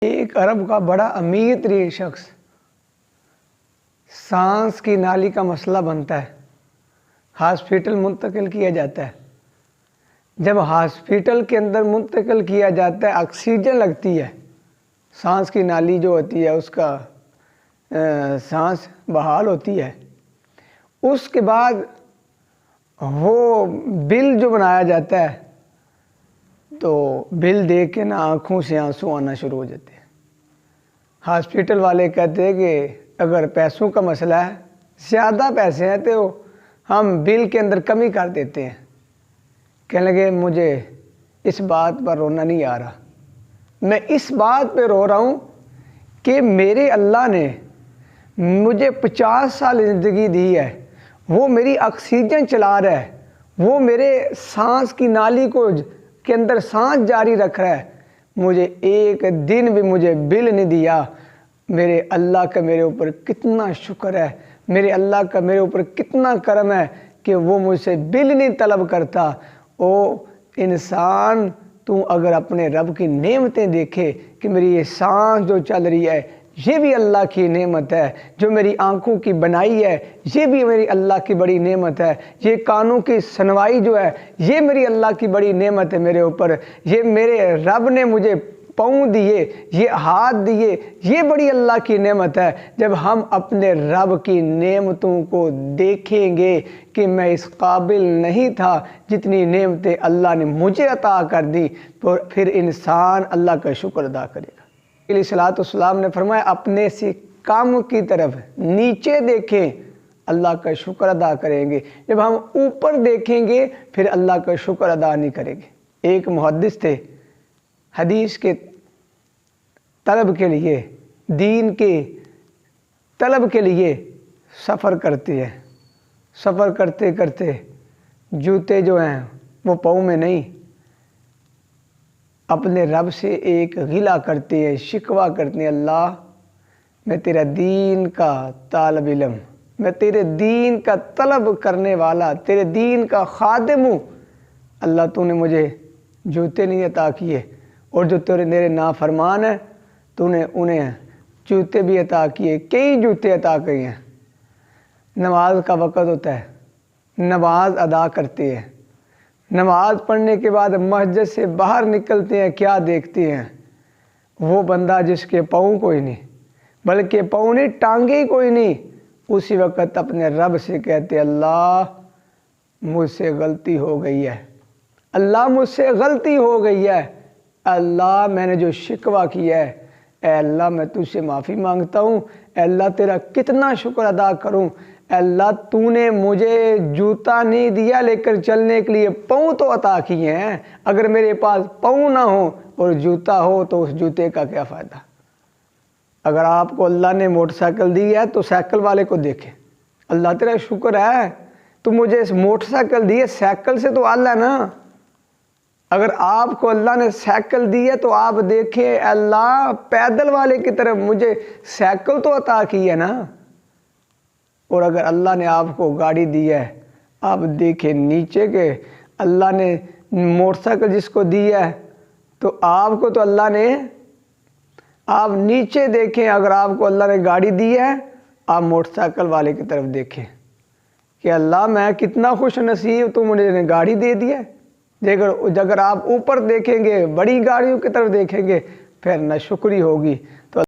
ایک عرب کا بڑا امیر ترین شخص سانس کی نالی کا مسئلہ بنتا ہے، ہاسپٹل منتقل کیا جاتا ہے۔ جب ہاسپٹل کے اندر منتقل کیا جاتا ہے، آکسیجن لگتی ہے، سانس کی نالی جو ہوتی ہے اس کا سانس بحال ہوتی ہے۔ اس کے بعد وہ بل جو بنایا جاتا ہے تو بل دیکھ کے آنکھوں سے آنسو آنا شروع ہو جاتے ہیں۔ ہاسپٹل والے کہتے ہیں کہ اگر پیسوں کا مسئلہ ہے، زیادہ پیسے ہیں تو ہم بل کے اندر کمی کر دیتے ہیں۔ کہنے لگے مجھے اس بات پر رونا نہیں آ رہا، میں اس بات پہ رو رہا ہوں کہ میرے اللہ نے مجھے 50 سال زندگی دی ہے، وہ میری آکسیجن چلا رہا ہے، وہ میرے سانس کی نالی کے اندر سانس جاری رکھ رہا ہے، مجھے ایک دن بھی مجھے بل نہیں دیا۔ میرے اللہ کا میرے اوپر کتنا شکر ہے، میرے اللہ کا میرے اوپر کتنا کرم ہے کہ وہ مجھ سے بل نہیں طلب کرتا۔ او انسان، تو اگر اپنے رب کی نعمتیں دیکھے کہ میری یہ سانس جو چل رہی ہے یہ بھی اللہ کی نعمت ہے، جو میری آنکھوں کی بنائی ہے یہ بھی میری اللہ کی بڑی نعمت ہے، یہ کانوں کی سنوائی جو ہے یہ میری اللہ کی بڑی نعمت ہے میرے اوپر، یہ میرے رب نے مجھے پاؤں دیے، یہ ہاتھ دیے، یہ بڑی اللہ کی نعمت ہے۔ جب ہم اپنے رب کی نعمتوں کو دیکھیں گے کہ میں اس قابل نہیں تھا جتنی نعمتیں اللہ نے مجھے عطا کر دی، تو پھر انسان اللہ کا شکر ادا کرے گا۔ علیہ الصلوۃ والسلام نے فرمایا اپنے سے کم کی طرف نیچے دیکھیں، اللہ کا شکر ادا کریں گے۔ جب ہم اوپر دیکھیں گے پھر اللہ کا شکر ادا نہیں کریں گے۔ ایک محدث تھے، حدیث کے طلب کے لیے، دین کے طلب کے لیے سفر کرتے ہیں۔ سفر کرتے کرتے جوتے جو ہیں وہ پاؤں میں نہیں، اپنے رب سے ایک غلہ کرتے ہیں، شکوہ کرتے ہیں، اللہ میں تیرا دین کا طالب علم، میں تیرے دین کا طلب کرنے والا، تیرے دین کا خادم ہوں، اللہ تو نے مجھے جوتے نہیں عطا کیے، اور جو تیرے میرے نافرمان ہیں تو نے انہیں جوتے بھی عطا کیے، کئی جوتے عطا کیے ہیں۔ نماز کا وقت ہوتا ہے، نماز ادا کرتے ہیں، نماز پڑھنے کے بعد مسجد سے باہر نکلتے ہیں، کیا دیکھتے ہیں؟ وہ بندہ جس کے پاؤں کوئی نہیں، بلکہ پاؤں نہیں ٹانگیں کوئی نہیں، اسی وقت اپنے رب سے کہتے اللہ مجھ سے غلطی ہو گئی ہے، اللہ مجھ سے غلطی ہو گئی ہے، اللہ میں نے جو شکوہ کیا ہے، اے اللہ میں تجھ سے معافی مانگتا ہوں، اے اللہ تیرا کتنا شکر ادا کروں، اے اللہ تو نے مجھے جوتا نہیں دیا لیکن چلنے کے لیے پاؤں تو عطا کیے ہیں، اگر میرے پاس پاؤں نہ ہو اور جوتا ہو تو اس جوتے کا کیا فائدہ؟ اگر آپ کو اللہ نے موٹر سائیکل دی ہے تو سائیکل والے کو دیکھیں، اللہ تیرا شکر ہے تو مجھے اس موٹر سائیکل دی ہے، سائیکل سے تو اعلیٰ ہے نا۔ اگر آپ کو اللہ نے سائیکل دی ہے تو آپ دیکھیں اللہ پیدل والے کی طرف مجھے سائیکل تو عطا کی ہے نا۔ اور اگر اللہ نے آپ کو گاڑی دی ہے، آپ دیکھیں نیچے کہ اللہ نے موٹر سائیکل جس کو دی ہے تو آپ کو تو اللہ نے، آپ نیچے دیکھیں اگر آپ کو اللہ نے گاڑی دی ہے، آپ موٹر سائیکل والے کی طرف دیکھیں کہ اللہ میں کتنا خوش نصیب، تو مجھے گاڑی دے دی ہے۔ اگر آپ اوپر دیکھیں گے، بڑی گاڑیوں کی طرف دیکھیں گے، پھر ناشکری ہوگی۔ تو